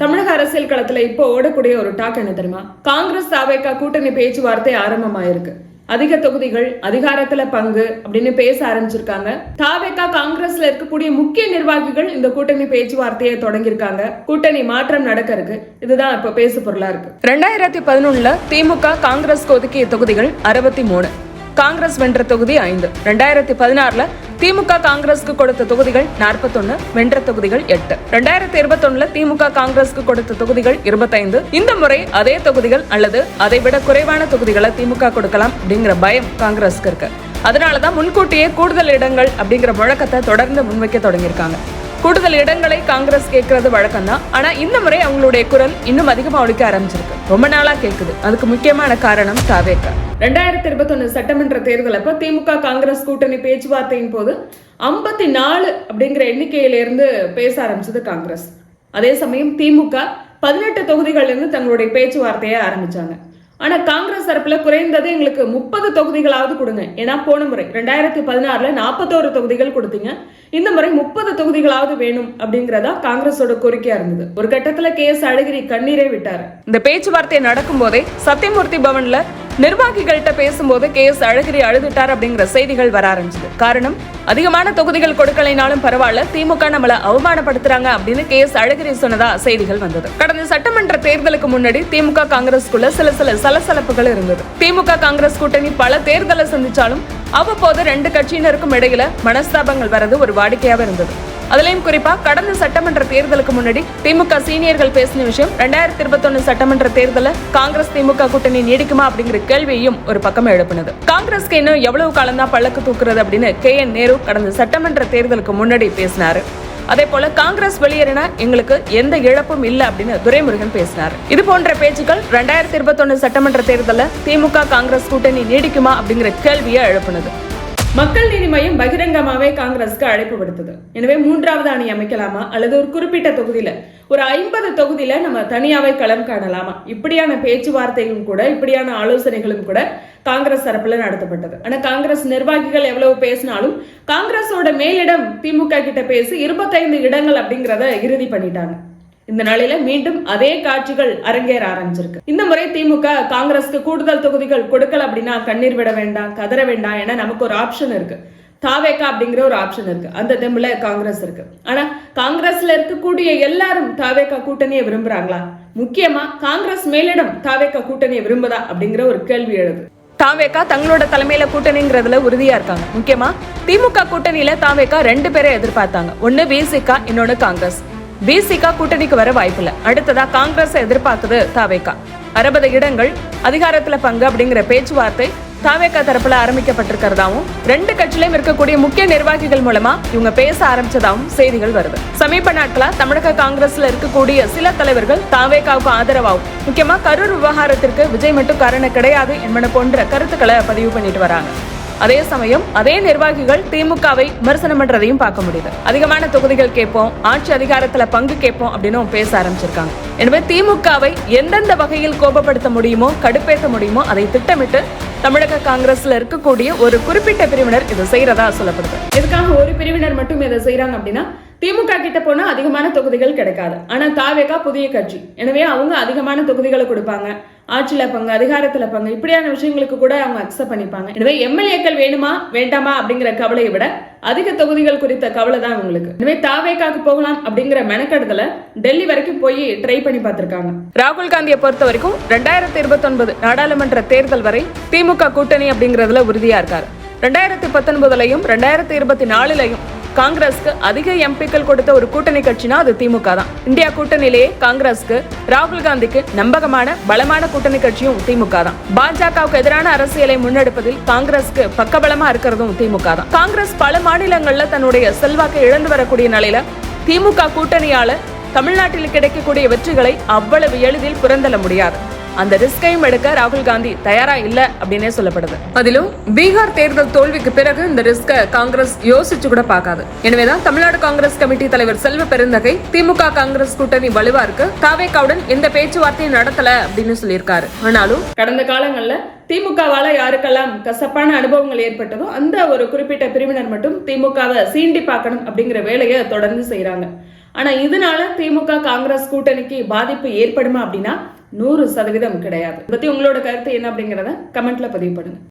தமிழக அரசியல் களத்துல இப்போ ஓடக்கூடிய ஒரு டாக் என்ன தெரியுமா? காங்கிரஸ் தாவேகா கூட்டணி பேச்சுவார்த்தை ஆரம்பமாயிருக்கு. அதிக தொகுதிகள், அதிகாரத்துல பங்கு அப்படின்னு பேச ஆரம்பிச்சிருக்காங்க. தாவேகா காங்கிரஸ்ல இருக்கக்கூடிய முக்கிய நிர்வாகிகள் இந்த கூட்டணி பேச்சுவார்த்தையை தொடங்கியிருக்காங்க. கூட்டணி மாற்றம் நடக்க இருக்கு. இதுதான் இப்ப பேசு பொருளா இருக்கு. 2011 திமுக காங்கிரஸ் ஒதுக்கிய தொகுதிகள் 63, காங்கிரஸ் வென்ற தொகுதி 5. 2016 திமுக காங்கிரஸ்க்கு கொடுத்த தொகுதிகள் 41, வென்ற தொகுதிகள் 8. 2021 திமுக காங்கிரஸ்க்கு கொடுத்த தொகுதிகள் 25. இந்த முறை அதே தொகுதிகள் அல்லது அதை விட குறைவான தொகுதிகளை திமுக கொடுக்கலாம் அப்படிங்கிற பயம் காங்கிரஸ்க்கு இருக்கு. அதனாலதான் முன்கூட்டியே கூடுதல் இடங்கள் அப்படிங்கிற முழக்கத்தை தொடர்ந்து முன்வைக்க தொடங்கியிருக்காங்க. கூடுதல் இடங்களை காங்கிரஸ் கேட்கறது வழக்கம் தான். ஆனா இந்த முறை அவங்களுடைய குரல் இன்னும் அதிகமா ஒழிக்க ஆரம்பிச்சிருக்கு. ரொம்ப நாளா கேக்குது. அதுக்கு முக்கியமான காரணம் தாவேகா. 2021 சட்டமன்ற தேர்தல் அப்ப திமுக காங்கிரஸ் கூட்டணி பேச்சுவார்த்தையின் போது 54 அப்படிங்கிற எண்ணிக்கையில இருந்து பேச ஆரம்பிச்சது காங்கிரஸ். அதே சமயம் திமுக 18 தொகுதிகள்ல இருந்து தங்களுடைய பேச்சுவார்த்தையை ஆரம்பிச்சாங்க. ஆனா காங்கிரஸ் தரப்புல குறைந்தது எங்களுக்கு 30 தொகுதிகளாவது கொடுங்க. ஏன்னா போன முறை 2016 41 தொகுதிகள் கொடுத்தீங்க. இந்த முறை 30 தொகுதிகளாவது வேணும் அப்படிங்கறதா காங்கிரஸோட கோரிக்கையா இருந்தது. ஒரு கட்டத்துல KS அழகிரி கண்ணீரே விட்டாரு. இந்த பேச்சுவார்த்தை நடக்கும் போதே சத்தியமூர்த்தி பவன்ல நிர்வாகிகள்கிட்ட பேசும்போது KS அழகிரி அழுதுட்டார் அப்படிங்கிற செய்திகள் வர ஆரம்பிச்சது. காரணம், அதிகமான தொகுதிகள் கொடுக்கலைனாலும் பரவாயில்ல, திமுக நம்மள அவமானப்படுத்துறாங்க அப்படின்னு KS அழகிரி சொன்னதா செய்திகள் வந்தது. கடந்த சட்டமன்ற தேர்தலுக்கு முன்னாடி திமுக காங்கிரஸ்குள்ள சில சலசலப்புகள் இருந்தது. திமுக காங்கிரஸ் கூட்டணி பல தேர்தலை சந்திச்சாலும் அவ்வப்போது 2 கட்சியினருக்கும் இடையில மனஸ்தாபங்கள் வரது ஒரு வாடிக்கையாக இருந்தது. அதுலயும் குறிப்பா கடந்த சட்டமன்ற தேர்தலுக்கு முன்னாடி திமுக சீனியர்கள் பேசின விஷயம் 2021 சட்டமன்ற தேர்தல காங்கிரஸ் திமுக கூட்டணி நீடிக்குமா அப்படிங்கிற கேள்வியையும் ஒரு பக்கம் எழுப்பினது. காங்கிரஸ்க்கு இன்னும் எவ்வளவு காலம் தான் பல்லக்கு தூக்குறது அப்படின்னு KN நேரு கடந்த சட்டமன்ற தேர்தலுக்கு முன்னாடி பேசினாரு. அதே போல காங்கிரஸ் வெளியேறினா எங்களுக்கு எந்த இழப்பும் இல்ல அப்படின்னு துரைமுருகன் பேசினார். இது போன்ற பேச்சுக்கள் 2021 சட்டமன்ற தேர்தல திமுக காங்கிரஸ் கூட்டணி நீடிக்குமா அப்படிங்கிற கேள்வியை எழுப்பினது. மக்கள் நீதி மையம் பகிரங்கமாவே காங்கிரஸ்க்கு அழைப்பு விடுத்தது. எனவே 3வது அணி அமைக்கலாமா அல்லது ஒரு குறிப்பிட்ட தொகுதியில ஒரு 50 தொகுதியில நம்ம தனியாவே களம் காணலாமா, இப்படியான பேச்சுவார்த்தைகளும் கூட, இப்படியான ஆலோசனைகளும் கூட காங்கிரஸ் தரப்புல நடத்தப்பட்டது. ஆனா காங்கிரஸ் நிர்வாகிகள் எவ்வளவு பேசினாலும் காங்கிரஸோட மேலிடம் திமுக கிட்ட பேசி 25 இடங்கள் அப்படிங்கறத இறுதி பண்ணிட்டாங்க. இந்த நாளில மீண்டும் அதே காட்சிகள் அரங்கேற ஆரம்பிச்சிருக்கு. இந்த முறை திமுக காங்கிரஸ்க்கு கூடுதல் தொகுதிகள் கொடுக்கல அப்படின்னா கண்ணீர் விட வேண்டாம், கதற வேண்டாம். ஏன்னா நமக்கு ஒரு ஆப்ஷன் இருக்கு, தாவேகா அப்படிங்கிற ஒரு ஆப்ஷன் இருக்கு. அந்த தெம்புல காங்கிரஸ் இருக்கு. ஆனா காங்கிரஸ்ல இருக்கக்கூடிய எல்லாரும் தாவேகா கூட்டணியை விரும்புறாங்களா? முக்கியமா காங்கிரஸ் மேலிடம் தாவேகா கூட்டணியை விரும்புதா அப்படிங்கிற ஒரு கேள்வி எழுது. தாவேகா தங்களோட தலைமையில கூட்டணிங்கிறதுல உறுதியா இருக்காங்க. முக்கியமா திமுக கூட்டணியில தாவேகா 2 பேரை எதிர்பார்த்தாங்க. ஒன்னு VCK, இன்னொன்னு காங்கிரஸ். VCK கூட்டணிக்கு வர வாய்ப்பில்லை. அடுத்ததா காங்கிரஸ் எதிர்பார்த்தது தாவேகா. 60 இடங்கள், அதிகாரத்துல பங்கு அப்படிங்கிற பேச்சுவார்த்தை தாவேகா தரப்புல ஆரம்பிக்கப்பட்டிருக்கிறதாவும் 2 கட்சியிலும் இருக்கக்கூடிய முக்கிய நிர்வாகிகள் மூலமா இவங்க பேச ஆரம்பிச்சதாகவும் செய்திகள் வருது. சமீப நாட்களா தமிழக காங்கிரஸ்ல இருக்கக்கூடிய சில தலைவர்கள் தாவேகாவுக்கு ஆதரவாகும், முக்கியமா கரூர் விவகாரத்திற்கு விஜய் மட்டும் காரணம் கிடையாது என்பன போன்ற கருத்துக்களை பதிவு பண்ணிட்டு வராங்க. அதே சமயம் அதே நிர்வாகிகள் திமுகவை விமர்சனம் பண்றதையும் பார்க்க முடியுது. அதிகமான தொகுதிகள் கேட்போம், ஆட்சி அதிகாரத்துல பங்கு கேட்போம் அப்படின்னு பேச ஆரம்பிச்சிருக்காங்க. எனவே திமுகவை எந்தெந்த வகையில் கோபப்படுத்த முடியுமோ, கடுப்பேற்ற முடியுமோ அதை திட்டமிட்டு தமிழக காங்கிரஸ்ல இருக்கக்கூடிய ஒரு குறிப்பிட்ட பிரிவினர் இதை செய்யறதா சொல்லப்படுது. இதுக்காக ஒரு பிரிவினர் மட்டும் இதை செய்யறாங்க அப்படின்னா திமுக கிட்ட போனா அதிகமான தொகுதிகள் கிடைக்காது. ஆனா தாவேகா புதிய கட்சி, எனவே அவங்க அதிகமான தொகுதிகளை கொடுப்பாங்க. ஆட்சியில பங்கு, அதிகாரத்துல பங்கு, இப்படியான விஷயங்களுக்கு கூட அவங்க அக்செப்ட் பண்ணிப்பாங்க. எனவே MLAக்கள் வேணுமா வேண்டாமா அப்படிங்கிற கவலையை விட அதிக தொகுதிகள் குறித்த கவலை தான் உங்களுக்கு. எனவே தாவேகாக்கு போகலாம் அப்படிங்கிற மெனக்கெடுதல டெல்லி வரைக்கும் போய் ட்ரை பண்ணி பார்த்திருக்காங்க. ராகுல் காந்தியை பொறுத்த வரைக்கும் 2029 நாடாளுமன்ற தேர்தல் வரை திமுக கூட்டணி அப்படிங்கறதுல உறுதியா இருக்காரு. 2019லயும் 2024லயும் காங்கிரஸ்க்கு அதிக எம்பிக்கள் கொடுத்த ஒரு கூட்டணி கட்சினா அது திமுக தான். இந்தியா கூட்டணியிலேயே காங்கிரஸ்க்கு, ராகுல் காந்திக்கு நம்பகமான பலமான கூட்டணி கட்சியும் திமுக தான். பாஜகவுக்கு எதிரான அரசியலை முன்னெடுப்பதில் காங்கிரஸ்க்கு பக்கபலமா இருக்கிறதும் திமுக தான். காங்கிரஸ் பல மாநிலங்கள்ல தன்னுடைய செல்வாக்கை இழந்து வரக்கூடிய நிலையில திமுக கூட்டணியால தமிழ்நாட்டில் கிடைக்கக்கூடிய வெற்றிகளை அவ்வளவு எளிதில் புறந்தள்ள முடியாது. அந்த ரிஸ்கையும் எடுக்க ராகுல் காந்தி தயாரா இல்ல அப்படின்னே சொல்லப்படுது. அதிலும் பீகார் தேர்தல் தோல்விக்கு பிறகு இந்த ரிஸ்க காங்கிரஸ் யோசிச்சு கூட பார்க்காது. எனவேதான் தமிழ்நாடு காங்கிரஸ் கமிட்டி தலைவர் செல்வ பெருந்தகை திமுக காங்கிரஸ் கூட்டணி வலுவா இருக்கு, தாவேகாவுடன் எந்த பேச்சுவார்த்தையும் நடத்தல அப்படின்னு சொல்லியிருக்காரு. ஆனாலும் கடந்த காலங்கள்ல திமுகவால யாருக்கெல்லாம் கசப்பான அனுபவங்கள் ஏற்பட்டதோ அந்த ஒரு குறிப்பிட்ட பிரிவினர் மட்டும் திமுகவை சீண்டி பார்க்கணும் அப்படிங்கிற வேலையை தொடர்ந்து செய்யறாங்க. ஆனா இதனால திமுக காங்கிரஸ் கூட்டணிக்கு பாதிப்பு ஏற்படுமா அப்படின்னா 100% கிடையாது. பத்தி உங்களோட கருத்து என்ன அப்படிங்கறத கமெண்ட்ல பதிவு பண்ணுங்க.